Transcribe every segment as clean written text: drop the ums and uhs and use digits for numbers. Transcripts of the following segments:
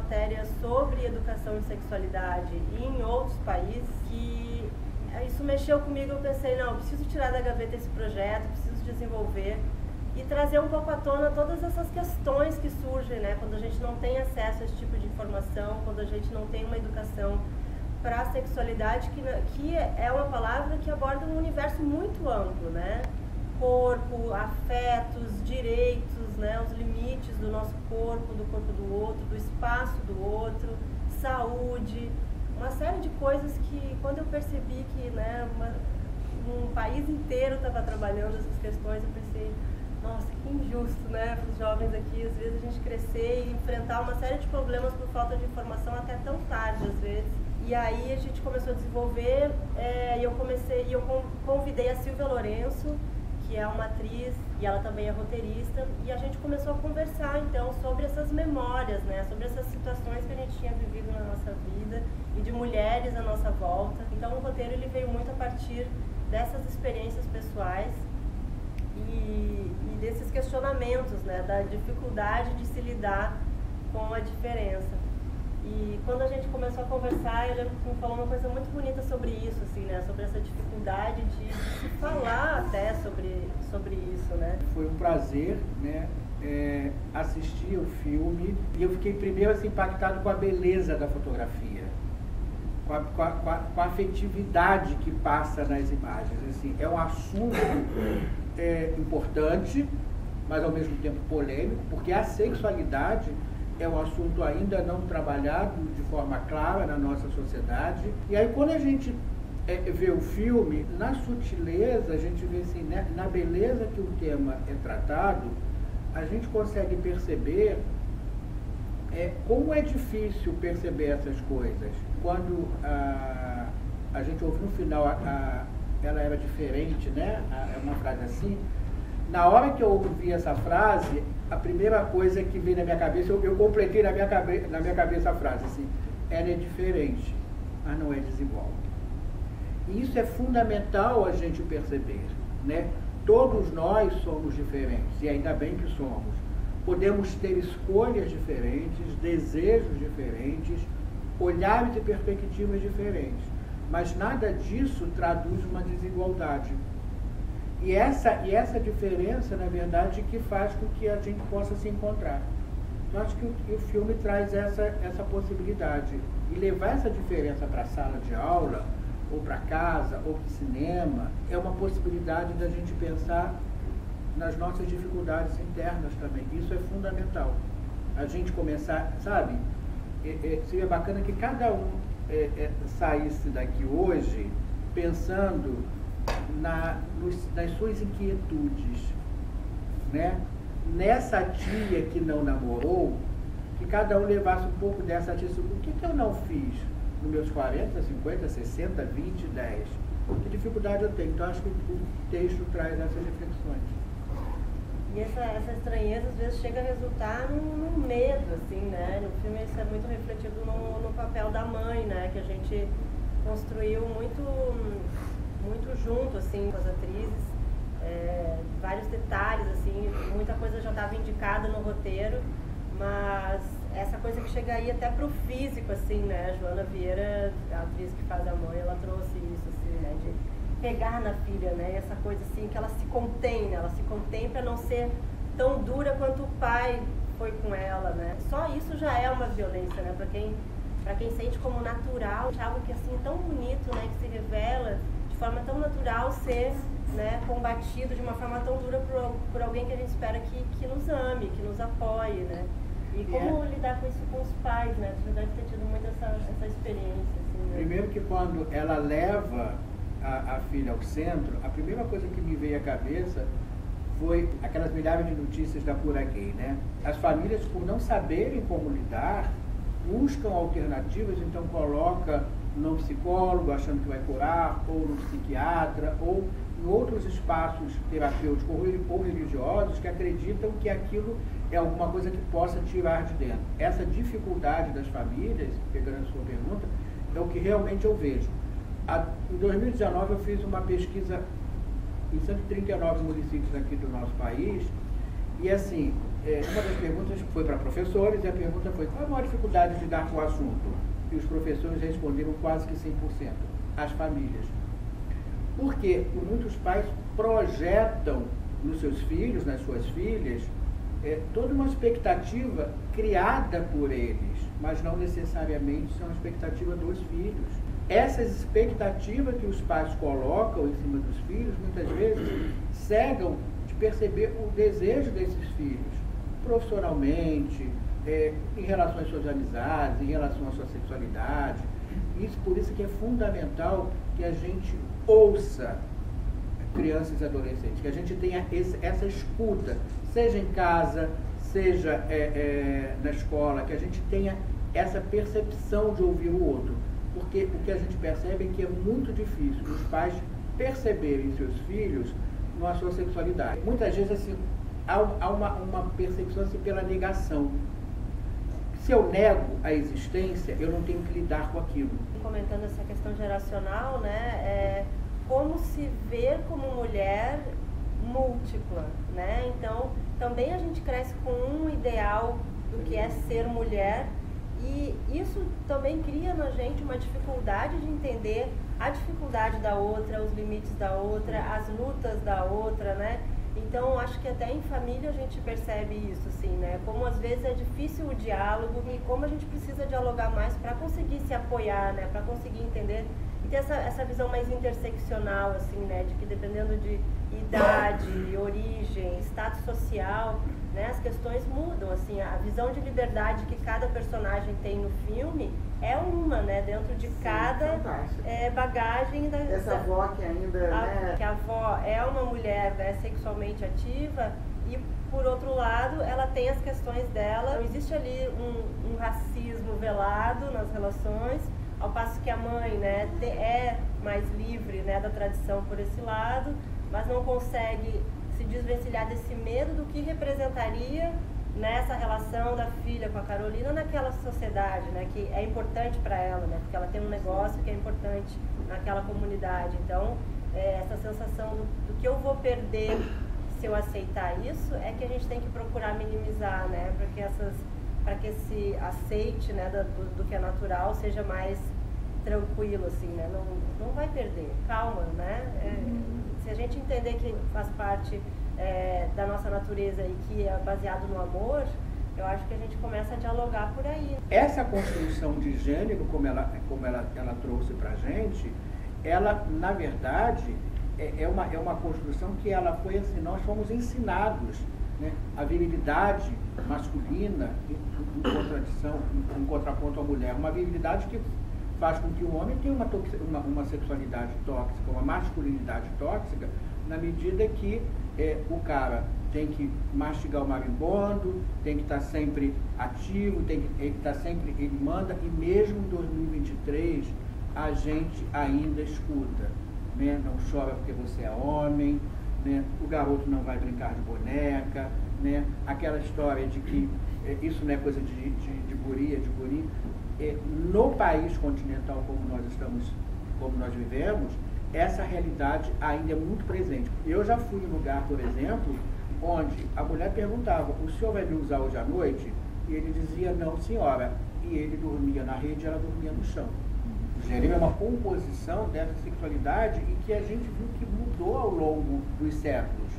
matéria sobre educação e sexualidade em outros países, que isso mexeu comigo. Eu pensei, não, eu preciso tirar da gaveta esse projeto, preciso desenvolver e trazer um pouco à tona todas essas questões que surgem, né, quando a gente não tem acesso a esse tipo de informação, quando a gente não tem uma educação para a sexualidade, que é uma palavra que aborda um universo muito amplo, né? Corpo, afetos, direitos, né? Os limites do nosso corpo do outro, do espaço do outro, saúde, uma série de coisas que, quando eu percebi que, né, um país inteiro estava trabalhando essas questões, eu pensei, nossa, que injusto, né, para os jovens aqui, às vezes a gente crescer e enfrentar uma série de problemas por falta de informação até tão tarde, às vezes. E aí a gente começou a desenvolver, e eu convidei a Silvia Lourenço, que é uma atriz e ela também é roteirista, e a gente começou a conversar então sobre essas memórias, né, sobre essas situações que a gente tinha vivido na nossa vida e de mulheres à nossa volta. Então o roteiro ele veio muito a partir dessas experiências pessoais e desses questionamentos, né, da dificuldade de se lidar com a diferença. E quando a gente começou a conversar, eu lembro que me falou uma coisa muito bonita sobre isso, assim, né? Sobre essa dificuldade de se falar até sobre isso, né? Foi um prazer, né, assistir o filme, e eu fiquei primeiro assim, impactado com a beleza da fotografia, com a afetividade que passa nas imagens. Assim, é um assunto importante, mas ao mesmo tempo polêmico, porque a sexualidade é um assunto ainda não trabalhado de forma clara na nossa sociedade. E aí quando a gente vê o filme, na sutileza, a gente vê assim, né, na beleza que o tema é tratado, a gente consegue perceber como é difícil perceber essas coisas. Quando a gente ouve no final, ela era diferente, né? É uma frase assim. Na hora que eu ouvi essa frase, a primeira coisa que veio na minha cabeça, eu completei na minha cabeça a frase assim: ela é diferente, mas não é desigual. E isso é fundamental a gente perceber, né? Todos nós somos diferentes, e ainda bem que somos. Podemos ter escolhas diferentes, desejos diferentes, olhares e perspectivas diferentes, mas nada disso traduz uma desigualdade. E essa diferença, na verdade, que faz com que a gente possa se encontrar. Eu acho que o filme traz essa possibilidade. E levar essa diferença para a sala de aula, ou para casa, ou para o cinema, é uma possibilidade da gente pensar nas nossas dificuldades internas também. Isso é fundamental. A gente começar, sabe, seria bacana que cada um saísse daqui hoje pensando nas suas inquietudes, né? Nessa tia que não namorou, que cada um levasse um pouco dessa atitude. O que eu não fiz nos meus 40, 50, 60, 20, 10? Que dificuldade eu tenho? Então acho que o texto traz essas reflexões. E essa estranheza às vezes chega a resultar num medo, assim, né? No filme isso é muito refletido no papel da mãe, né? Que a gente construiu muito junto, assim, com as atrizes, vários detalhes, assim, muita coisa já estava indicada no roteiro, mas essa coisa que chega aí até pro físico, assim, né, a Joana Vieira, a atriz que faz a mãe, ela trouxe isso, assim, né, de pegar na filha, né, essa coisa, assim, que ela se contém para não ser tão dura quanto o pai foi com ela, né, só isso já é uma violência, né, para quem sente como natural, algo que, assim, tão bonito, né, que se revela de forma tão natural ser, né, combatido de uma forma tão dura por alguém que a gente espera que nos ame, que nos apoie, né? E como lidar com isso com os pais, né? Você deve ter tido muito essa experiência. Assim, né? Primeiro que quando ela leva a filha ao centro, a primeira coisa que me veio à cabeça foi aquelas milhares de notícias da cura gay, né? As famílias, por não saberem como lidar, buscam alternativas, então coloca no psicólogo, achando que vai curar, ou no psiquiatra, ou em outros espaços terapêuticos ou religiosos que acreditam que aquilo é alguma coisa que possa tirar de dentro. Essa dificuldade das famílias, pegando a sua pergunta, é o que realmente eu vejo. Em 2019 eu fiz uma pesquisa em 139 municípios aqui do nosso país, e assim, uma das perguntas foi para professores e a pergunta foi: qual a maior dificuldade de lidar com o assunto? E os professores responderam quase que 100%, as famílias. Porque muitos pais projetam nos seus filhos, nas suas filhas, toda uma expectativa criada por eles, mas não necessariamente são a expectativa dos filhos. Essas expectativas que os pais colocam em cima dos filhos, muitas vezes, cegam de perceber o desejo desses filhos, profissionalmente, em relação às suas amizades, em relação à sua sexualidade. Por isso que é fundamental que a gente ouça crianças e adolescentes, que a gente tenha essa escuta, seja em casa, seja na escola, que a gente tenha essa percepção de ouvir o outro. Porque o que a gente percebe é que é muito difícil os pais perceberem seus filhos na sua sexualidade. Muitas vezes assim, há uma percepção assim, pela negação. Se eu nego a existência, eu não tenho que lidar com aquilo. Comentando essa questão geracional, né, como se ver como mulher múltipla, né? Então, também a gente cresce com um ideal do que é ser mulher, e isso também cria na gente uma dificuldade de entender a dificuldade da outra, os limites da outra, as lutas da outra, né? Então, acho que até em família a gente percebe isso, assim, né? Como às vezes é difícil o diálogo e como a gente precisa dialogar mais para conseguir se apoiar, né? Para conseguir entender e ter essa visão mais interseccional, assim, né? De que dependendo de idade, origem, status social, né? As questões mudam, assim. A visão de liberdade que cada personagem tem no filme é uma, né? Dentro de cada bagagem da... Essa avó que ainda... Que a avó é uma mulher, né, sexualmente ativa e, por outro lado, ela tem as questões dela. Não existe ali um racismo velado nas relações, ao passo que a mãe, né, é mais livre, né, da tradição por esse lado, mas não consegue se desvencilhar desse medo do que representaria nessa relação da filha com a Carolina naquela sociedade, né, que é importante para ela, né, porque ela tem um negócio que é importante naquela comunidade. Então, essa sensação do que eu vou perder se eu aceitar isso é que a gente tem que procurar minimizar, né, para que esse aceite, né, do que é natural seja mais tranquilo, assim, né, não vai perder, calma, né, se a gente entender que faz parte da nossa natureza e que é baseado no amor, eu acho que a gente começa a dialogar por aí. Essa construção de gênero, como ela trouxe pra gente, ela, na verdade, é uma construção que ela foi assim, nós fomos ensinados, né? A virilidade masculina em contraponto à mulher, uma virilidade que faz com que o homem tenha uma sexualidade tóxica, uma masculinidade tóxica, na medida que o cara tem que mastigar o marimbondo, tem que estar sempre ativo, tem que estar sempre, ele manda, e mesmo em 2023 a gente ainda escuta, né? Não chora porque você é homem, né? O garoto não vai brincar de boneca, né? Aquela história de que isso não é coisa de guria, de guri. No país continental como nós vivemos, essa realidade ainda é muito presente. Eu já fui em um lugar, por exemplo, onde a mulher perguntava: o senhor vai me usar hoje à noite? E ele dizia: não, senhora. E ele dormia na rede e ela dormia no chão. O gênero é uma composição dessa sexualidade e que a gente viu que mudou ao longo dos séculos.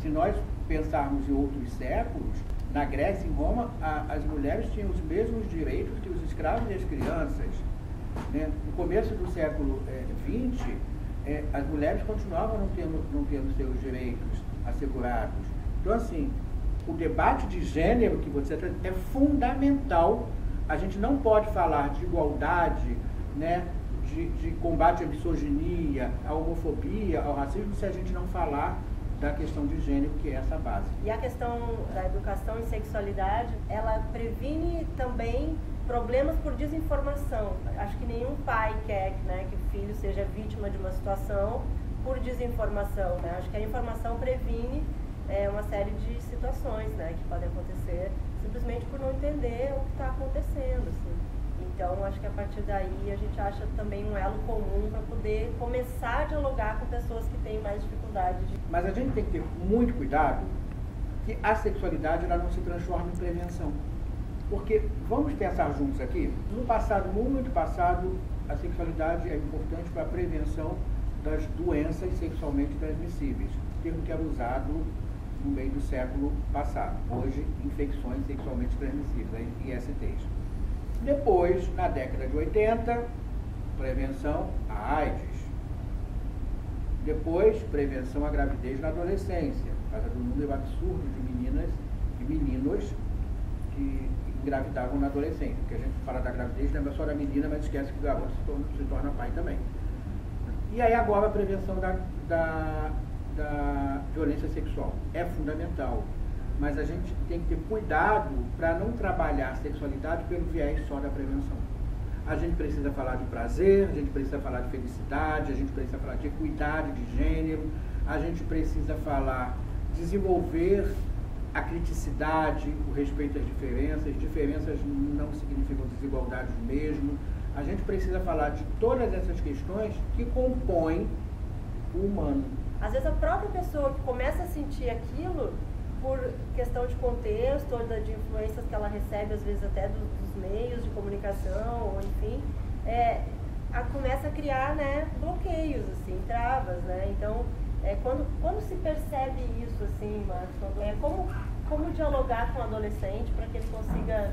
Se nós pensarmos em outros séculos, na Grécia e em Roma, as mulheres tinham os mesmos direitos que os escravos e as crianças, né? No começo do século XX, as mulheres continuavam não tendo seus direitos assegurados. Então, assim, o debate de gênero que você traz é fundamental. A gente não pode falar de igualdade, né, de combate à misoginia, à homofobia, ao racismo, se a gente não falar da questão de gênero, que é essa base. E a questão da educação em sexualidade, ela previne também problemas por desinformação. Acho que nenhum pai quer, né, que o filho seja vítima de uma situação por desinformação, né? Acho que a informação previne uma série de situações, né, que podem acontecer simplesmente por não entender o que está acontecendo, assim. Então, acho que a partir daí a gente acha também um elo comum para poder começar a dialogar com pessoas que têm mais dificuldade. Mas a gente tem que ter muito cuidado, que a sexualidade ela não se transforma em prevenção. Porque, vamos pensar juntos aqui, no passado, muito passado, a sexualidade é importante para a prevenção das doenças sexualmente transmissíveis, termo que era usado no meio do século passado. Hoje, infecções sexualmente transmissíveis, ISTs. Depois, na década de 80, prevenção à AIDS. Depois, prevenção à gravidez na adolescência, por causa do número absurdo de meninas e meninos que engravidavam na adolescência. Porque a gente fala da gravidez, lembra só da menina, mas esquece que o garoto se torna pai também. E aí agora a prevenção da violência sexual é fundamental. Mas a gente tem que ter cuidado para não trabalhar a sexualidade pelo viés só da prevenção. A gente precisa falar de prazer, a gente precisa falar de felicidade, a gente precisa falar de equidade de gênero, a gente precisa falar, desenvolver a criticidade, o respeito às diferenças. Diferenças não significam desigualdades mesmo. A gente precisa falar de todas essas questões que compõem o humano. Às vezes a própria pessoa que começa a sentir aquilo, por questão de contexto, ou de influências que ela recebe, às vezes até dos meios de comunicação, ou enfim, começa a criar, né, bloqueios, assim, travas, né? Então, quando se percebe isso, assim, Marcos, como dialogar com o adolescente para que ele consiga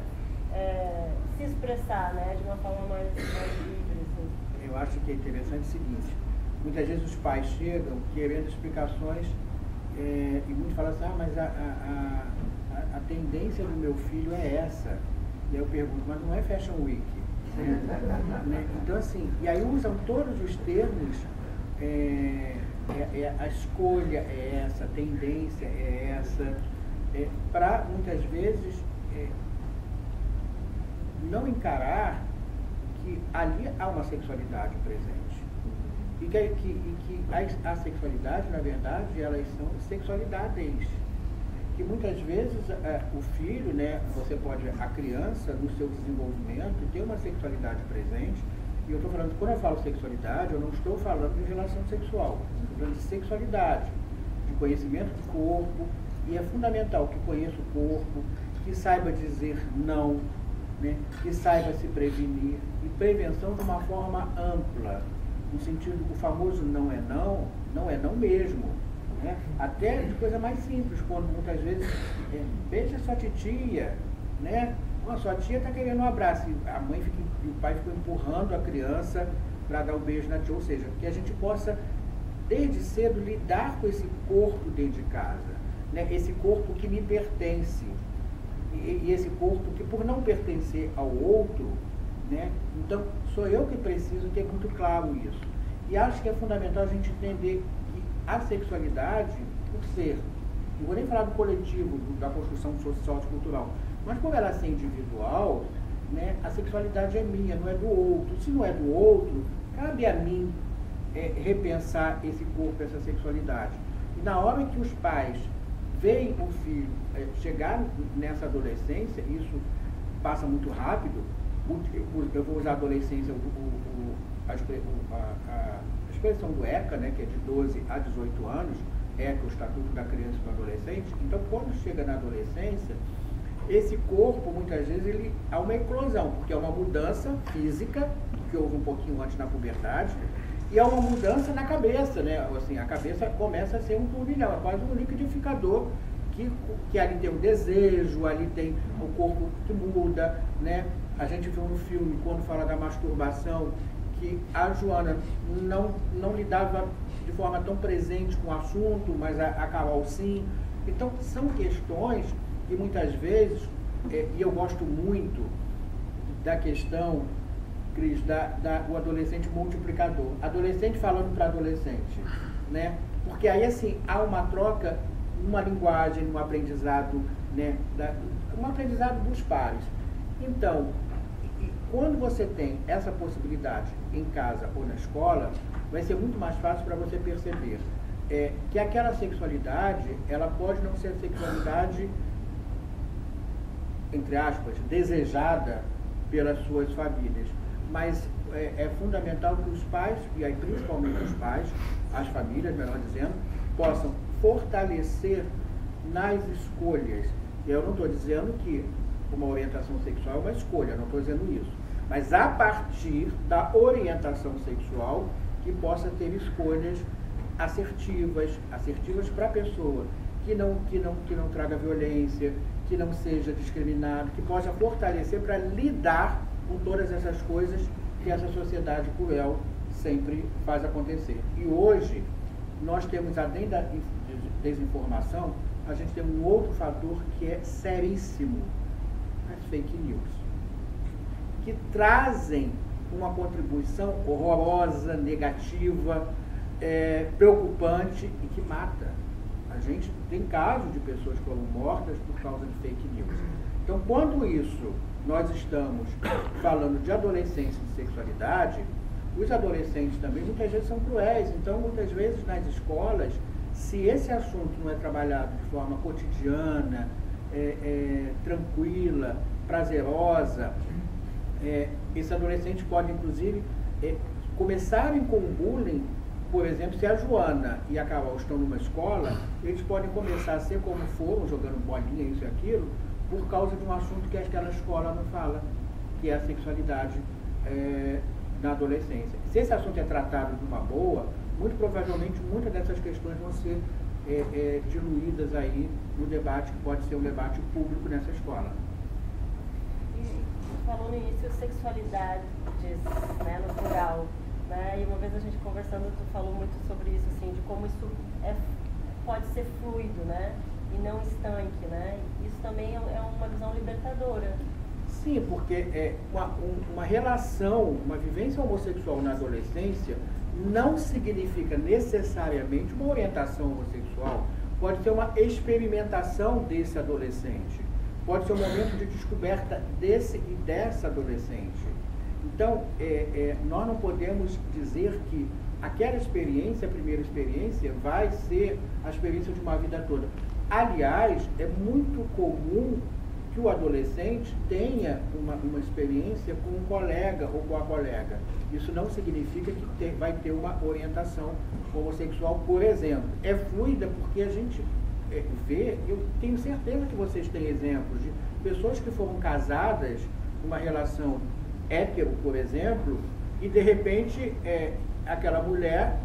se expressar, né, de uma forma mais livre, assim? Eu acho que é interessante o seguinte, muitas vezes os pais chegam querendo explicações e muitos falam assim, mas a tendência do meu filho é essa. E aí eu pergunto, mas não é Fashion Week? Né? Então assim, e aí usam todos os termos, a escolha é essa, a tendência é essa, para muitas vezes não encarar que ali há uma sexualidade presente. E que a sexualidade, na verdade, elas são sexualidades. Que muitas vezes o filho, né, a criança, no seu desenvolvimento, tem uma sexualidade presente. E eu estou falando, quando eu falo sexualidade, eu não estou falando de relação sexual. Eu estou falando de sexualidade, de conhecimento do corpo. E é fundamental que conheça o corpo, que saiba dizer não, né, que saiba se prevenir. E prevenção de uma forma ampla. No sentido, o famoso não é não mesmo. Né? Até de coisa mais simples, quando muitas vezes beija sua titia, né? Sua tia está querendo um abraço, e a mãe e o pai ficam empurrando a criança para dar um beijo na tia, ou seja, que a gente possa, desde cedo, lidar com esse corpo dentro de casa, né? Esse corpo que me pertence, e esse corpo que, por não pertencer ao outro, né? Então, sou eu que preciso ter muito claro isso. E acho que é fundamental a gente entender que a sexualidade, por ser, não vou nem falar do coletivo, da construção social e cultural, mas por ela ser individual, né, a sexualidade é minha, não é do outro. Se não é do outro, cabe a mim repensar esse corpo, essa sexualidade. E na hora que os pais veem o filho chegar nessa adolescência, isso passa muito rápido. Eu vou usar a adolescência, a expressão do ECA, né, que é de 12 a 18 anos, ECA, o Estatuto da Criança e do Adolescente. Então, quando chega na adolescência, esse corpo, muitas vezes, há uma eclosão, porque é uma mudança física, que houve um pouquinho antes na puberdade, e há uma mudança na cabeça, né? Assim, a cabeça começa a ser um turbilhão, é quase um liquidificador, que ali tem o desejo, ali tem o corpo que muda, né? A gente viu no filme, quando fala da masturbação, que a Joana não lidava de forma tão presente com o assunto, mas a Carol sim. Então, são questões que muitas vezes, e eu gosto muito da questão, Cris, do adolescente multiplicador. Adolescente falando para adolescente, né? Porque aí, assim, há uma troca, uma linguagem, um aprendizado, né? Um aprendizado dos pares. Então, quando você tem essa possibilidade em casa ou na escola, vai ser muito mais fácil para você perceber que aquela sexualidade, ela pode não ser sexualidade, entre aspas, desejada pelas suas famílias, mas é fundamental que os pais, e aí principalmente os pais, as famílias, melhor dizendo, possam fortalecer nas escolhas. Eu não estou dizendo que uma orientação sexual é uma escolha, não estou dizendo isso. Mas a partir da orientação sexual que possa ter escolhas assertivas para a pessoa, que não traga violência, que não seja discriminado, que possa fortalecer para lidar com todas essas coisas que essa sociedade cruel sempre faz acontecer. E hoje, nós temos, além da desinformação, a gente tem um outro fator que é seríssimo, as fake news, que trazem uma contribuição horrorosa, negativa, preocupante e que mata. A gente tem casos de pessoas que foram mortas por causa de fake news. Então, quando nós estamos falando de adolescência e de sexualidade, os adolescentes também muitas vezes são cruéis. Então, muitas vezes nas escolas, se esse assunto não é trabalhado de forma cotidiana, tranquila, prazerosa, esse adolescente pode, inclusive, começarem com o bullying. Por exemplo, se a Joana e a Carol estão numa escola, eles podem começar a ser como foram, jogando bolinha, isso e aquilo, por causa de um assunto que aquela escola não fala, que é a sexualidade na adolescência. Se esse assunto é tratado de uma boa, muito provavelmente muitas dessas questões vão ser diluídas aí no debate, que pode ser um debate público nessa escola. E falou no início sexualidade, né, no plural. E uma vez a gente conversando, tu falou muito sobre isso, assim, de como isso pode ser fluido, né? E não estanque, né? Isso também é uma visão libertadora. Sim, porque uma relação, uma vivência homossexual na adolescência não significa necessariamente uma orientação homossexual. Pode ser uma experimentação desse adolescente. Pode ser um momento de descoberta desse e dessa adolescente. Então, nós não podemos dizer que aquela experiência, a primeira experiência, vai ser a experiência de uma vida toda. Aliás, é muito comum que o adolescente tenha uma experiência com um colega ou com a colega. Isso não significa que vai ter uma orientação homossexual, por exemplo. É fluida porque a gente vê, eu tenho certeza que vocês têm exemplos de pessoas que foram casadas, uma relação hétero, por exemplo, e de repente aquela mulher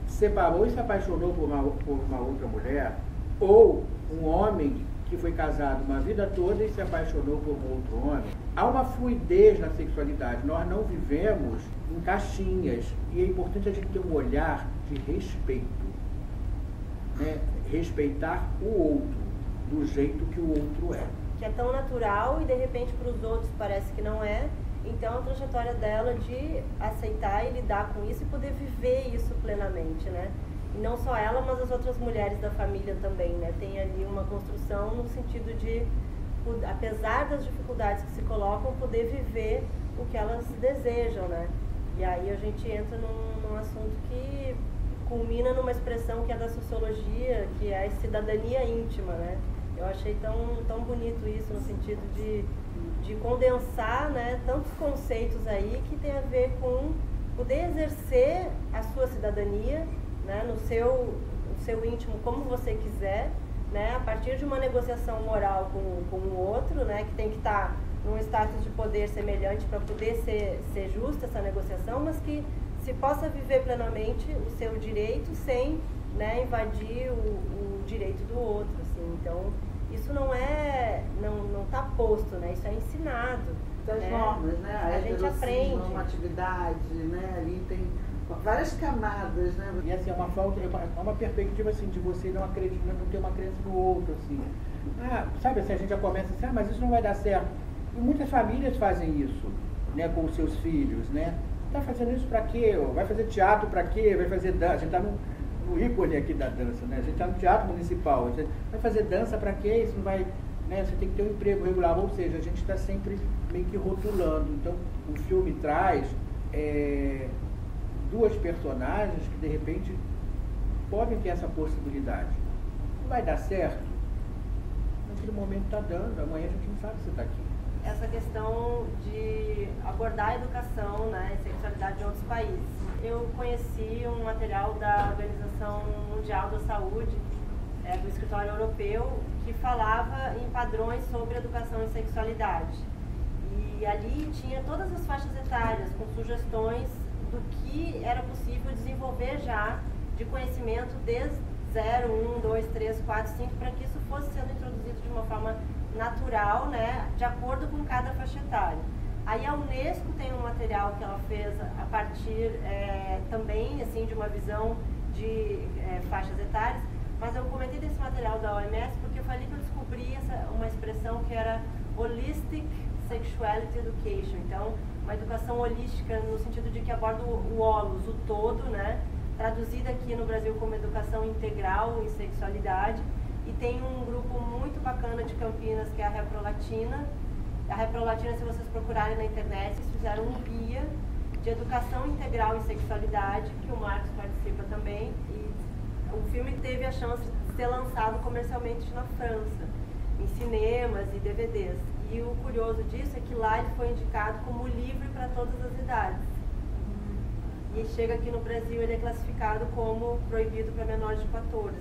separou e se apaixonou por uma outra mulher, ou um homem que foi casado uma vida toda e se apaixonou por um outro homem. Há uma fluidez na sexualidade, nós não vivemos em caixinhas, e é importante a gente ter um olhar de respeito, né? Respeitar o outro do jeito que o outro é. Que é tão natural e de repente para os outros parece que não é. Então a trajetória dela de aceitar e lidar com isso e poder viver isso plenamente, né? E não só ela, mas as outras mulheres da família também, né? Tem ali uma construção no sentido de, apesar das dificuldades que se colocam, poder viver o que elas desejam, né? E aí a gente entra num assunto que culmina numa expressão que é da sociologia, que é a cidadania íntima, né? Eu achei tão bonito isso, no sentido de condensar, né, tantos conceitos aí que tem a ver com poder exercer a sua cidadania, né, no seu íntimo, como você quiser, né, a partir de uma negociação moral com o outro, né, que tem que estar num status de poder semelhante para poder ser justa essa negociação, mas que se possa viver plenamente o seu direito sem, né, invadir o direito do outro, assim. Então, isso não está posto, né? Isso é ensinado. Das normas, né? A gente aprende. Uma atividade, né? Ali tem várias camadas, né? E assim, é uma perspectiva assim, de você não acreditar, não ter uma crença no outro, assim. Sabe assim, a gente já começa assim, mas isso não vai dar certo. E muitas famílias fazem isso, né, com os seus filhos, né? Tá fazendo isso para quê? Vai fazer teatro para quê? Vai fazer dança? A gente tá no ícone aqui da dança, né? A gente está no teatro municipal. Vai fazer dança para quê? Isso não vai, né? Você tem que ter um emprego regular. Ou seja, a gente está sempre meio que rotulando. Então, o filme traz duas personagens que, de repente, podem ter essa possibilidade. Não vai dar certo? Naquele momento está dando. Amanhã a gente não sabe se está aqui. Essa questão de abordar a educação, né, e sexualidade em outros países. Eu conheci um material da Organização Mundial da Saúde do escritório europeu, que falava em padrões sobre educação e sexualidade. E ali tinha todas as faixas etárias, com sugestões do que era possível desenvolver já de conhecimento desde 0, 1, 2, 3, 4, 5, para que isso fosse sendo introduzido de uma forma natural, né, de acordo com cada faixa etária. Aí a Unesco tem um material que ela fez a partir também assim, de uma visão de faixas etárias, mas eu comentei desse material da OMS porque foi ali que eu descobri uma expressão que era Holistic Sexuality Education, então uma educação holística no sentido de que aborda o holos, o todo, né, traduzida aqui no Brasil como educação integral em sexualidade, e tem um grupo muito bacana de Campinas que é a Reprolatina. A Reprolatina, se vocês procurarem na internet, eles fizeram um guia de educação integral em sexualidade, que o Marcos participa também, e o filme teve a chance de ser lançado comercialmente na França, em cinemas e DVDs. E o curioso disso é que lá ele foi indicado como livre para todas as idades. E chega aqui no Brasil, ele é classificado como proibido para menores de 14.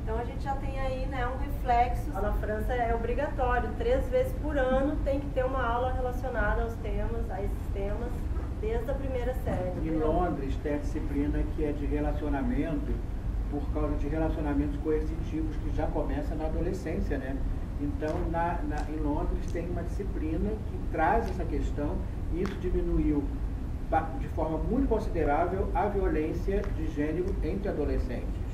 Então a gente já tem aí, né, um reflexo. Na França é obrigatório, 3 vezes por ano tem que ter uma aula relacionada aos temas, a esses temas, desde a primeira série. Em Londres tem a disciplina que é de relacionamento, por causa de relacionamentos coercitivos que já começa na adolescência, né? Então, em Londres tem uma disciplina que traz essa questão, e isso diminuiu de forma muito considerável a violência de gênero entre adolescentes.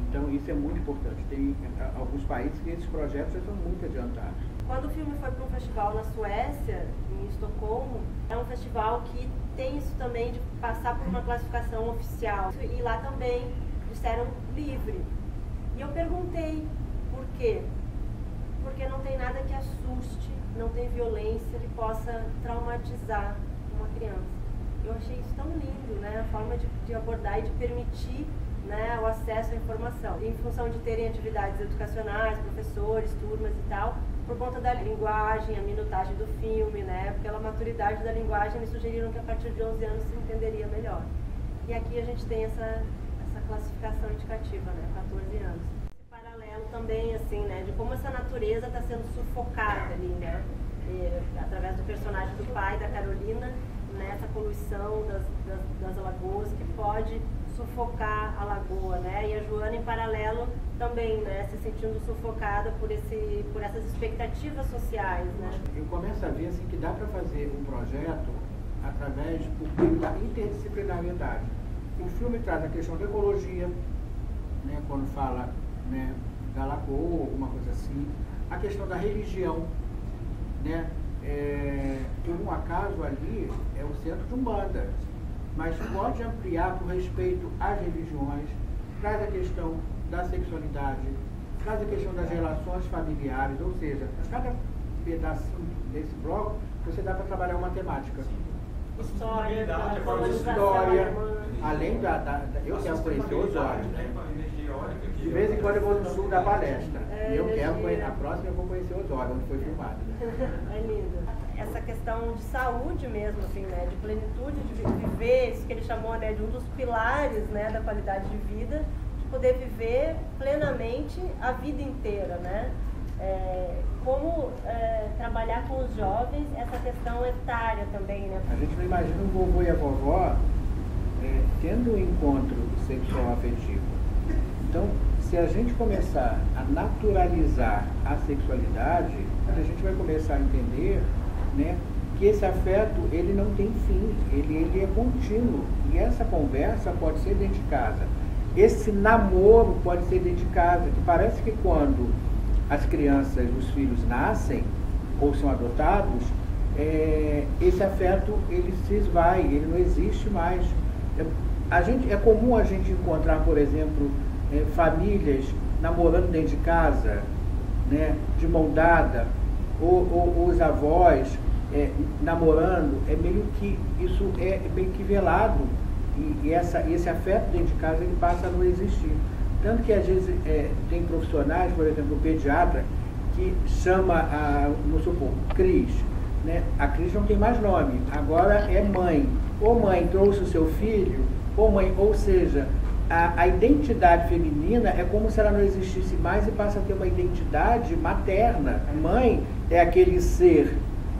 Então, isso é muito importante. Tem alguns países que esses projetos já estão muito adiantados. Quando o filme foi para um festival na Suécia, em Estocolmo, é um festival que tem isso também de passar por uma classificação oficial. E lá também disseram livre. E eu perguntei por quê? Porque não tem nada que assuste, não tem violência que possa traumatizar uma criança. Eu achei isso tão lindo, né? A forma de abordar e de permitir, né, o acesso à informação. Em função de terem atividades educacionais, professores, turmas e tal, por conta da linguagem, a minutagem do filme, né? Pela maturidade da linguagem, eles sugeriram que a partir de 11 anos se entenderia melhor. E aqui a gente tem essa classificação indicativa, né? 14 anos. Esse paralelo também, assim, né? De como essa natureza está sendo sufocada ali, né? Através do personagem do pai, da Carolina, nessa poluição das lagoas que pode sufocar a lagoa, né? E a Joana, em paralelo, também, né, se sentindo sufocada por essas expectativas sociais, né? Eu começo a ver assim, que dá para fazer um projeto através da interdisciplinariedade. O filme traz a questão da ecologia, né, quando fala, né, da lagoa, alguma coisa assim, a questão da religião, né? Por um acaso ali é o centro de Umbanda, mas pode ampliar por respeito às religiões, traz a questão da sexualidade, traz a questão das relações familiares, ou seja, cada pedacinho desse bloco você dá para trabalhar uma temática. História, além eu quero conhecer Osório. De vez em quando eu vou no sul da palestra. E eu quero conhecer, a próxima eu vou conhecer Osório, onde foi filmado. É lindo. Essa questão de saúde mesmo, assim, né? De plenitude, de viver, isso que ele chamou, né, de um dos pilares, né, da qualidade de vida, de poder viver plenamente a vida inteira, né? Como trabalhar com os jovens essa questão etária também, né? A gente não imagina o vovô e a vovó tendo um encontro sexual afetivo. Então, se a gente começar a naturalizar a sexualidade, a gente vai começar a entender, né, que esse afeto ele não tem fim, ele é contínuo. E essa conversa pode ser dentro de casa. Esse namoro pode ser dentro de casa, que parece que quando as crianças, os filhos nascem ou são adotados, esse afeto ele se esvai, ele não existe mais. É comum a gente encontrar, por exemplo, famílias namorando dentro de casa, né, de mão dada, ou os avós namorando, isso é meio que velado, e esse afeto dentro de casa ele passa a não existir. Tanto que às vezes tem profissionais, por exemplo, o pediatra, que chama, vamos supor, Cris, né? A Cris não tem mais nome, agora é mãe. Ou mãe trouxe o seu filho, ou mãe, ou seja, a identidade feminina é como se ela não existisse mais e passa a ter uma identidade materna. A mãe é aquele ser,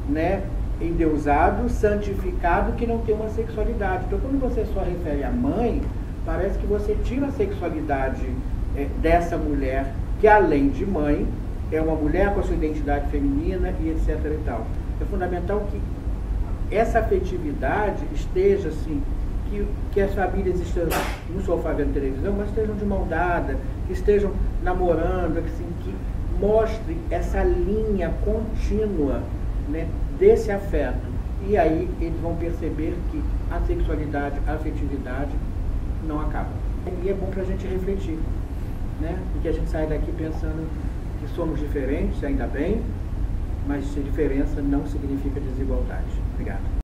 né, endeusado, santificado, que não tem uma sexualidade. Então, quando você só refere à mãe, parece que você tira a sexualidade dessa mulher, que além de mãe, é uma mulher com a sua identidade feminina e etc. e tal. É fundamental que essa afetividade esteja assim, que as famílias estejam no sofá vendo televisão, mas estejam de mão dada, que estejam namorando, assim, que mostre essa linha contínua, né, desse afeto. E aí eles vão perceber que a sexualidade, a afetividade não acaba. E é bom para a gente refletir, né? Porque a gente sai daqui pensando que somos diferentes, ainda bem, mas diferença não significa desigualdade. Obrigado.